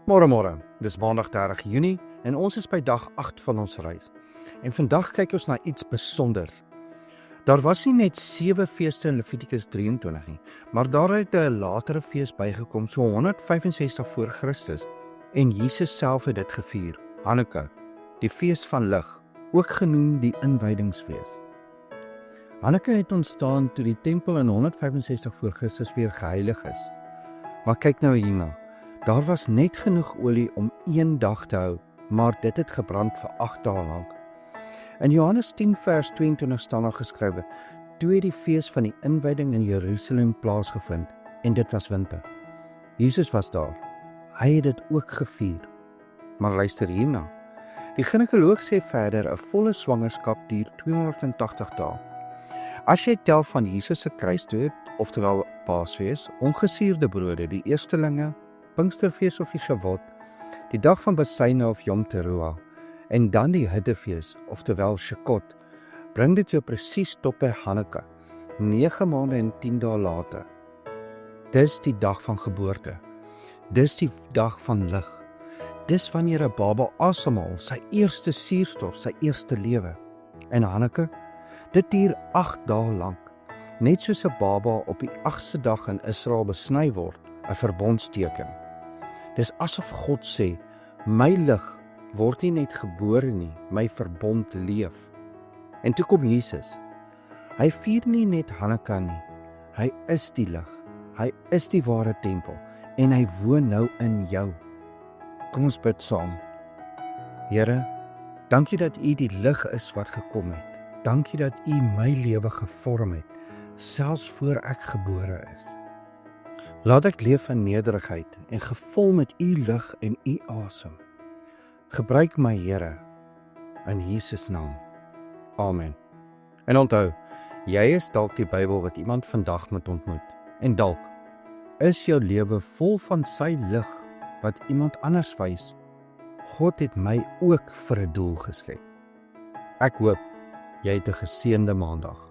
Môre, dis Maandag 30 Junie en ons is by dag 8 van ons reis. En vandag kyk ons na iets besonders. Daar was nie net 7 feeste in Levitikus 23 nie, maar daar het 'n latere fees bygekom, so 165 voor Christus, en Jesus self het dit gevier, Hanukkah, die fees van lig, ook genoem die inwydingsfees. Hanukkah het ontstaan toe die tempel in 165 voor Christus weer geheilig is. Maar kyk nou hierna. Daar was net genoeg olie om 1 dag te hou, maar dit het gebrand vir 8 dae lank. In Johannes 10 vers 22 staan daar geskrywe: toe het die fees van die inwyding in Jerusalem plaasgevind, en dit was winter. Jesus was daar. Hy het dit ook gevier. Maar luister hierna. Die ginekoloog sê verder, 'n volle swangerskap duur 280 dae. As jy tel van Jesus se kruisdood, oftewel Paasfees, ongesuurde brode, die eerstelinge, Pinksterfees of die Shavuot, die dag van Besyne of Yom Teruah, en dan die Hittefees, oftewel Sukkot, bring dit jou presies tot by Hanukkah, 9 maande en 10 dae later. Dis die dag van geboorte. Dis die dag van lig. Dis wanneer 'n baba asemhaal, sy eerste suurstof, sy eerste lewe. En Hanukkah, dit duur 8 dae lank. Net soos 'n baba op die 8ste dag in Israel besny word, 'n verbondsteken. Dis asof God sê, my lig word nie net gebore nie, my verbond leef. En toe kom Jesus. Hy vier nie net Hanukkah nie, hy is die lig, hy is die ware tempel, en hy woon nou in jou. Kom ons bid saam. Here, dankie dat U die lig is wat gekom het. Dankie dat U my lewe gevorm het, selfs voor ek gebore is. Laat ek leef in nederigheid en gevul met U lig en U asem. Gebruik my, Here, in Jesus naam. Amen. En onthou, jy is dalk die Bybel wat iemand vandag moet ontmoet. En dalk is jou lewe vol van sy lig wat iemand anders wys. God het my ook vir 'n doel geskep. Ek hoop jy het 'n geseënde Maandag.